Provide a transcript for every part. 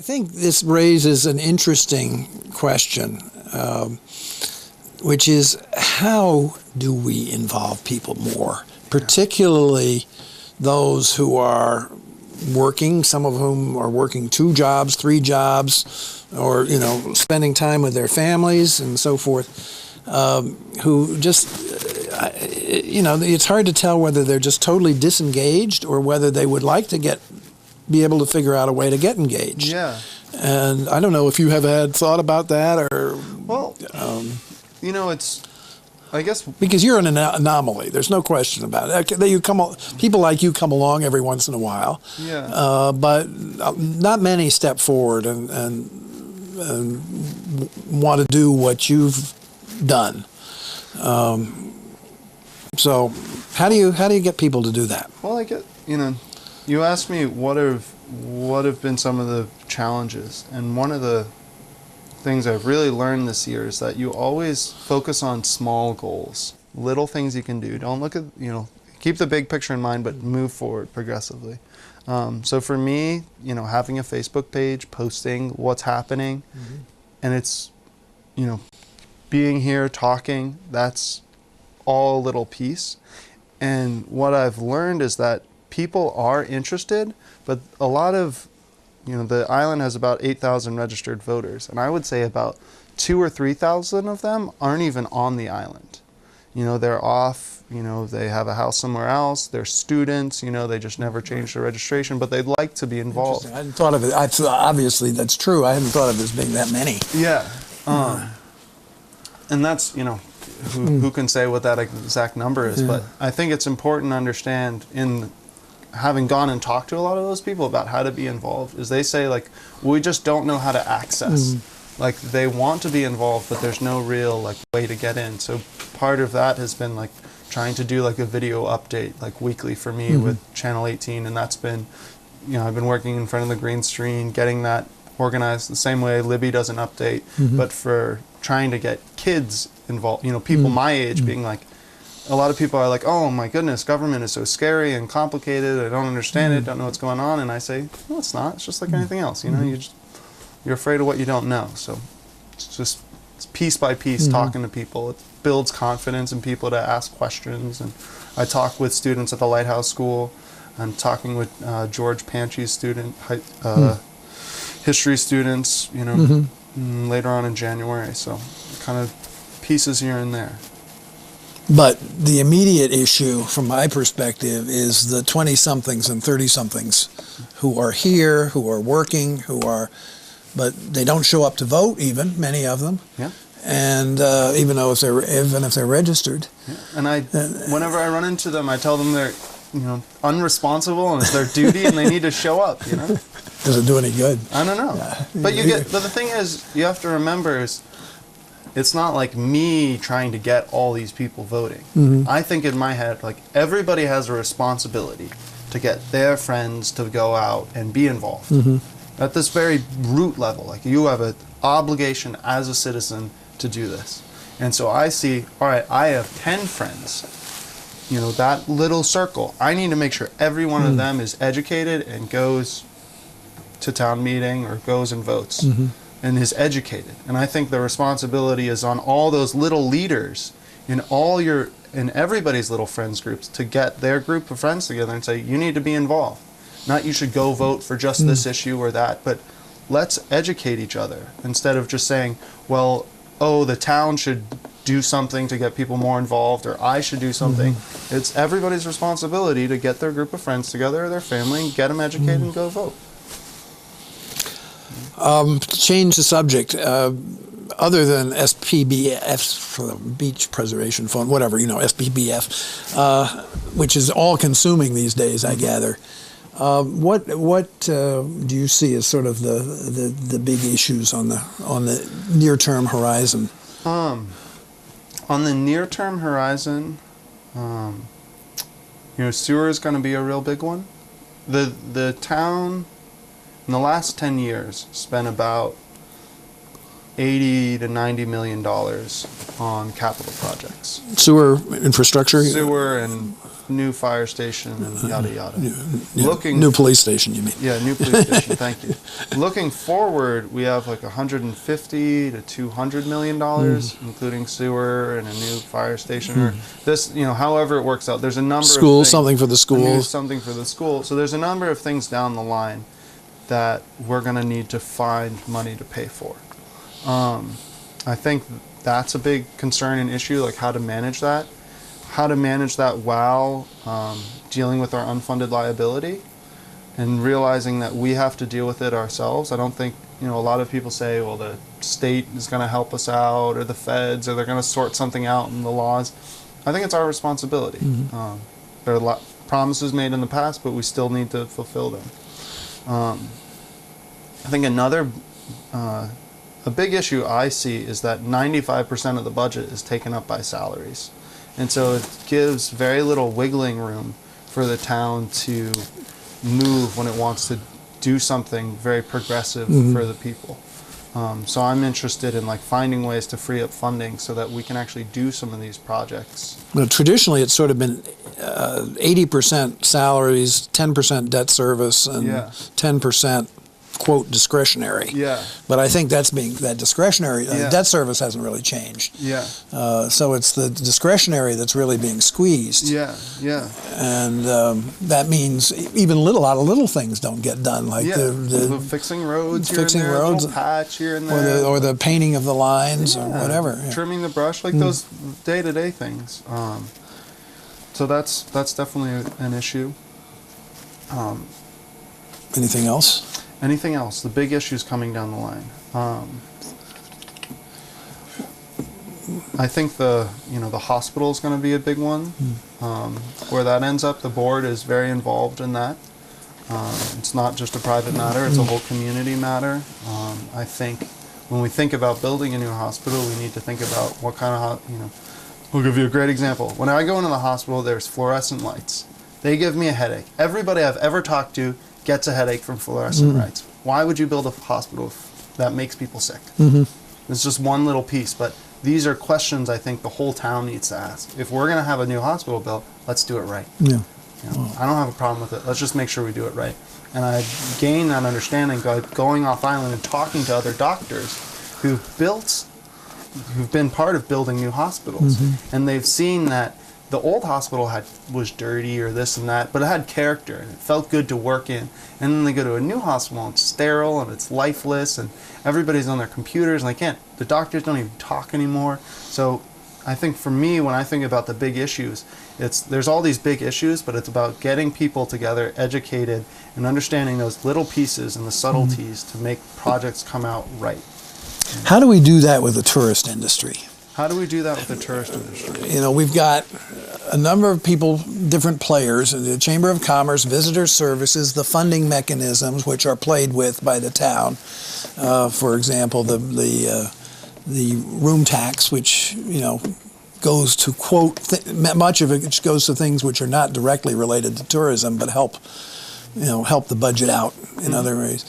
think this raises an interesting question, which is how do we involve people more, particularly those who are working, some of whom are working 2 jobs, 3 jobs, or, spending time with their families and so forth, who just, it's hard to tell whether they're just totally disengaged or whether they would like to be able to figure out a way to get engaged. Yeah. And I don't know if you have had thought about that or... Well, it's... I guess because you're an anomaly. There's no question about it. People like you come along every once in a while, but not many step forward and want to do what you've done. So, how do you get people to do that? Well, you asked me what have been some of the challenges, and one of the things I've really learned this year is that you always focus on small goals, little things you can do. Don't look at, keep the big picture in mind, but move forward progressively. So for me, having a Facebook page, posting what's happening, and it's, being here, talking, that's all a little piece. And what I've learned is that people are interested, but a lot of the island has about 8,000 registered voters, and I would say about 2,000 or 3,000 of them aren't even on the island. They're off, they have a house somewhere else, they're students, they just never changed their registration, but they'd like to be involved. I hadn't thought of it. Obviously, that's true. I hadn't thought of it as being that many. Yeah. And that's, who can say what that exact number is, but I think it's important to understand having gone and talked to a lot of those people about how to be involved, is they say, we just don't know how to access. They want to be involved, but there's no real, way to get in. So part of that has been, trying to do, a video update, weekly for me with Channel 18, and that's been, I've been working in front of the green screen, getting that organized the same way Libby does an update, but for trying to get kids involved, people my age being a lot of people are oh my goodness, government is so scary and complicated, I don't understand it, don't know what's going on, and I say, no, it's not, it's just like anything else, you're afraid of what you don't know, so it's piece by piece talking to people. It builds confidence in people to ask questions, and I talk with students at the Lighthouse School. I'm talking with George Panchi's student, history students, later on in January, so kind of pieces here and there. But the immediate issue, from my perspective, is the 20-somethings and 30-somethings who are here, who are working, but they don't show up to vote. Even many of them. Yeah. And even if they're registered. Yeah. And whenever I run into them, I tell them they're, unresponsible and it's their duty and they need to show up. Does it do any good? I don't know. But but the thing is, you have to remember is, it's not like me trying to get all these people voting. I think in my head, everybody has a responsibility to get their friends to go out and be involved. At this very root level, you have an obligation as a citizen to do this. And so I see, all right, I have 10 friends, that little circle. I need to make sure every one of them is educated and goes to town meeting or goes and votes. And is educated. And I think the responsibility is on all those little leaders in everybody's little friends groups to get their group of friends together and say, you need to be involved. Not you should go vote for just this issue or that, but let's educate each other instead of just saying, well, the town should do something to get people more involved, or I should do something. It's everybody's responsibility to get their group of friends together or their family and get them educated and go vote. Change the subject. Other than SPBF, for the Beach Preservation Fund, whatever, SPBF, which is all-consuming these days, I gather. What do you see as sort of the big issues on the near-term horizon? On the near-term horizon, sewer is going to be a real big one. The town, in the last 10 years, spent about $80 to $90 million on capital projects. Sewer infrastructure? Sewer and new fire station and yada yada. New police station, you mean? Yeah, new police station. Thank you. Looking forward, we have like $150 to $200 million, including sewer and a new fire station. Or this, however it works out. There's a number of things, something for the schools. Something for the school. So there's a number of things down the line that we're going to need to find money to pay for. I think that's a big concern and issue, like how to manage that. How to manage that while dealing with our unfunded liability and realizing that we have to deal with it ourselves. I don't think, a lot of people say, well, the state is going to help us out, or the feds, or they're going to sort something out in the laws. I think it's our responsibility. There are a lot promises made in the past, but we still need to fulfill them. I think another a big issue I see is that 95% of the budget is taken up by salaries. And so it gives very little wiggling room for the town to move when it wants to do something very progressive for the people. So I'm interested in finding ways to free up funding so that we can actually do some of these projects. Well, traditionally, it's sort of been 80% salaries, 10% debt service, and 10% quote discretionary. Yeah. But I think that discretionary debt service hasn't really changed. Yeah. So it's the discretionary that's really being squeezed. Yeah. Yeah. And that means even a lot of little things don't get done, like the fixing roads, fixing here and there, roads, a little patch here and there, or the painting of the lines, or whatever. Yeah. Trimming the brush, those day-to-day things. So that's definitely an issue. Anything else? Anything else? The big issues coming down the line. I think the hospital is going to be a big one. Where that ends up, the board is very involved in that. It's not just a private matter; it's a whole community matter. I think when we think about building a new hospital, we need to think about what kind of We'll give you a great example. When I go into the hospital, there's fluorescent lights. They give me a headache. Everybody I've ever talked to gets a headache from fluorescent lights. Why would you build a hospital that makes people sick? It's just one little piece, but these are questions I think the whole town needs to ask. If we're going to have a new hospital built, let's do it right. Yeah. I don't have a problem with it. Let's just make sure we do it right. And I gained that understanding by going off island and talking to other doctors who've been part of building new hospitals, and they've seen that the old hospital was dirty or this and that, but it had character and it felt good to work in. And then they go to a new hospital and it's sterile and it's lifeless and everybody's on their computers and the doctors don't even talk anymore. So I think for me, when I think about the big issues, there's all these big issues, but it's about getting people together, educated, and understanding those little pieces and the subtleties to make projects come out right. How do we do that with the tourist industry? How do we do that with the tourist industry? We've got a number of people, different players, the Chamber of Commerce, Visitor Services, the funding mechanisms which are played with by the town. For example, the room tax, which goes to much of it goes to things which are not directly related to tourism, but help the budget out in other ways.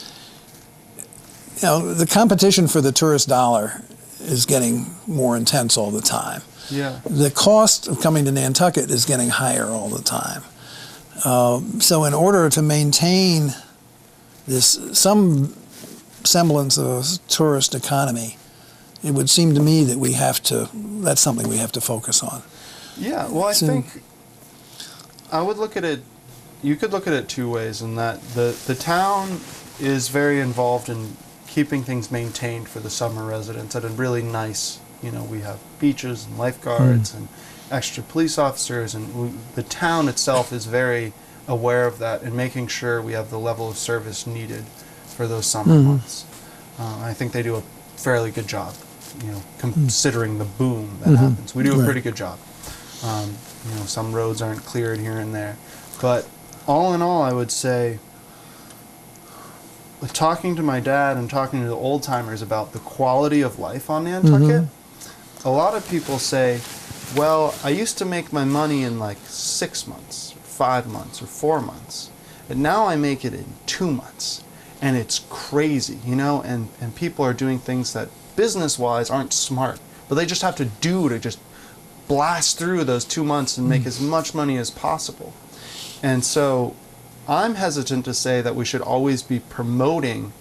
The competition for the tourist dollar is getting more intense all the time. Yeah. The cost of coming to Nantucket is getting higher all the time. So in order to maintain some semblance of a tourist economy, it would seem to me that that's something we have to focus on. Yeah, well, I think I would look at it, you could look at it two ways, in that the town is very involved in keeping things maintained for the summer residents at a really nice, we have beaches and lifeguards and extra police officers, and the town itself is very aware of that and making sure we have the level of service needed for those summer months. I think they do a fairly good job, considering the boom that happens. We do a pretty good job. Some roads aren't cleared here and there, but all in all, I would say, talking to my dad and talking to the old timers about the quality of life on Nantucket, a lot of people say, well, I used to make my money in 6 months, 5 months, or 4 months, but now I make it in 2 months, and it's crazy, and people are doing things that business-wise aren't smart, but they just have to just blast through those 2 months and make as much money as possible. And so I'm hesitant to say that we should always be promoting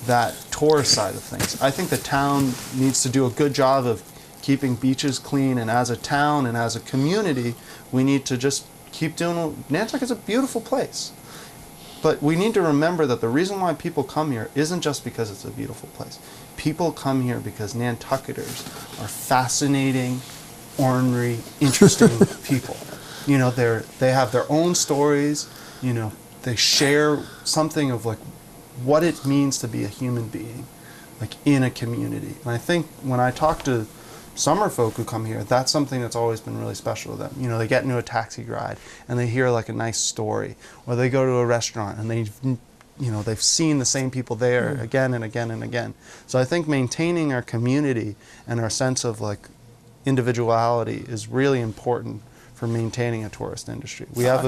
that tourist side of things. I think the town needs to do a good job of keeping beaches clean, and as a town and as a community, we need to just keep doing. Nantucket is a beautiful place, but we need to remember that the reason why people come here isn't just because it's a beautiful place. People come here because Nantucketers are fascinating, ornery, interesting people. You know, they have their own stories. You know, they share something of like what it means to be a human being, like in a community. And I think when I talk to summer folk who come here, that's something that's always been really special to them. You know, they get into a taxi ride and they hear like a nice story, or they go to a restaurant and they've seen the same people there again and again and again. So I think maintaining our community and our sense of like individuality is really important for maintaining a tourist industry. We have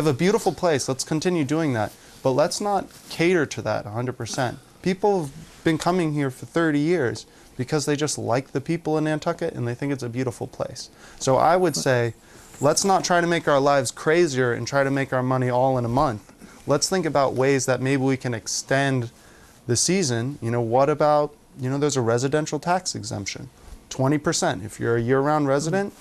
a beautiful place. Let's continue doing that, but let's not cater to that 100%. People have been coming here for 30 years because they just like the people in Nantucket and they think it's a beautiful place. So I would say, let's not try to make our lives crazier and try to make our money all in a month. Let's think about ways that maybe we can extend the season. You know, what about, you know, there's a residential tax exemption, 20%. If you're a year-round resident,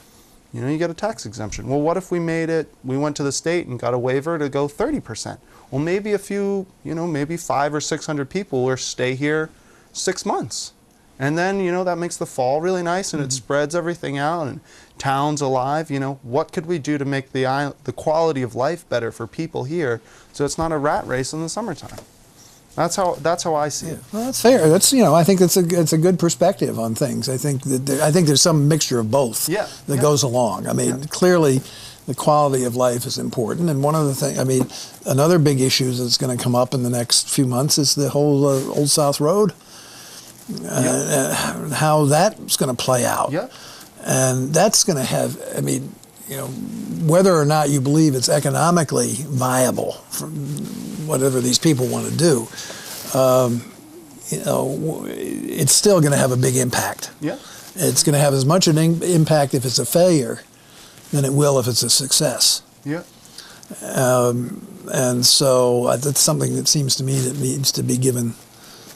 you know, you get a tax exemption. Well, what if we went to the state and got a waiver to go 30%? Well, maybe a few, you know, maybe 500 or 600 people will stay here 6 months. And then, you know, that makes the fall really nice, and it spreads everything out, and town's alive. You know, what could we do to make the quality of life better for people here, so it's not a rat race in the summertime? That's how I see it. Well, that's fair. That's, you know, I think it's a good perspective on things. I think there's some mixture of both that goes along. I mean, clearly, the quality of life is important, and one of the things, I mean, another big issue that's going to come up in the next few months is the whole Old South Road. How that's going to play out. And that's going to have, I mean, you know, whether or not you believe it's economically viable for whatever these people want to do, you know, it's still going to have a big impact. It's going to have as much an impact if it's a failure than it will if it's a success. And so that's something that seems to me that needs to be given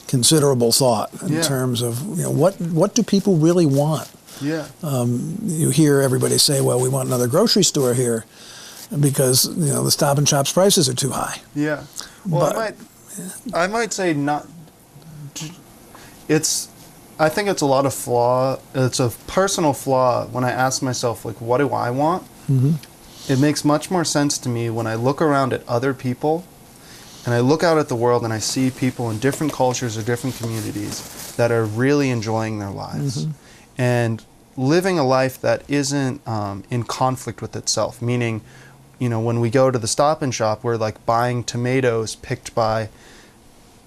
considerable thought in terms of, you know, what do people really want? You hear everybody say, well, we want another grocery store here because, you know, the Stop and Shop's prices are too high. Well, but, I might say not. I think it's a lot of flaw. It's a personal flaw when I ask myself, like, what do I want? It makes much more sense to me when I look around at other people and I look out at the world and I see people in different cultures or different communities that are really enjoying their lives and living a life that isn't in conflict with itself. Meaning, you know, when we go to the Stop and Shop, we're like buying tomatoes picked by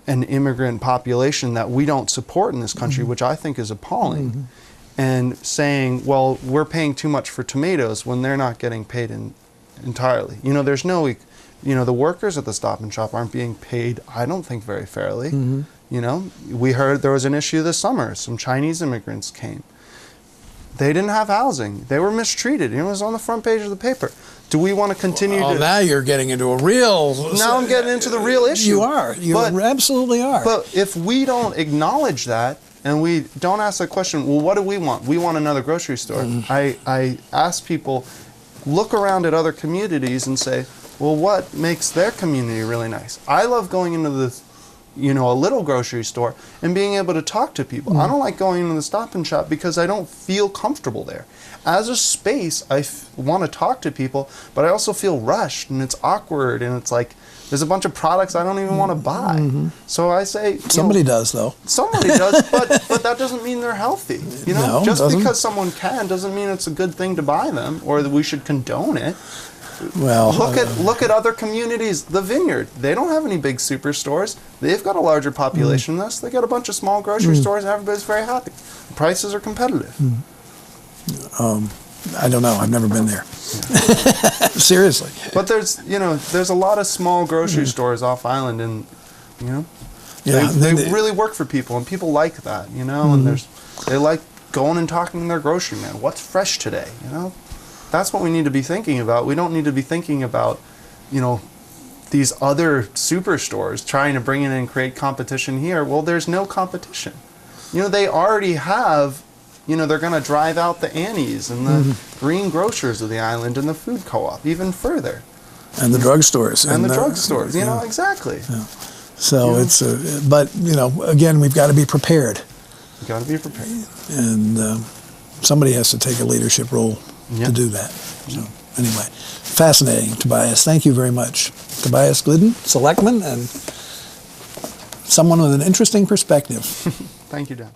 an immigrant population that we don't support in this country, which I think is appalling. And saying, well, we're paying too much for tomatoes when they're not getting paid entirely. You know, there's no... You know, the workers at the Stop and Shop aren't being paid, I don't think, very fairly. You know, we heard there was an issue this summer. Some Chinese immigrants came. They didn't have housing. They were mistreated. It was on the front page of the paper. Do we want to continue to... now you're getting into a real... Now I'm getting into the real issue. You are. You absolutely are. But if we don't acknowledge that, and we don't ask the question, well, what do we want? We want another grocery store. I ask people, look around at other communities and say, well, what makes their community really nice? I love going into the, you know, a little grocery store and being able to talk to people. I don't like going into the Stop and Shop because I don't feel comfortable there. As a space, I want to talk to people, but I also feel rushed and it's awkward and it's like there's a bunch of products I don't even want to buy. So I say... Somebody does, though. Somebody does, but that doesn't mean they're healthy. You know, no, just because someone can doesn't mean it's a good thing to buy them or that we should condone it. Well, look at other communities. The Vineyard, they don't have any big superstores. They've got a larger population than us. They got a bunch of small grocery stores, and everybody's very happy. The prices are competitive. I don't know. I've never been there. Seriously. But there's a lot of small grocery stores off island, and you know. Yeah, They really work for people, and people like that, you know. And they like going and talking to their grocery man. What's fresh today, you know? That's what we need to be thinking about. We don't need to be thinking about, you know, these other superstores trying to bring in and create competition here. Well, there's no competition. You know, they already have, you know, they're going to drive out the Annies and the green grocers of the island and the food co-op even further. And the drugstores. And the drugstores, you know, exactly. Yeah. So it's, but, you know, again, we've got to be prepared. You've got to be prepared. And somebody has to take a leadership role to do that. So anyway, fascinating, Tobias. Thank you very much. Tobias Glidden, selectman, and someone with an interesting perspective. Thank you, Dan.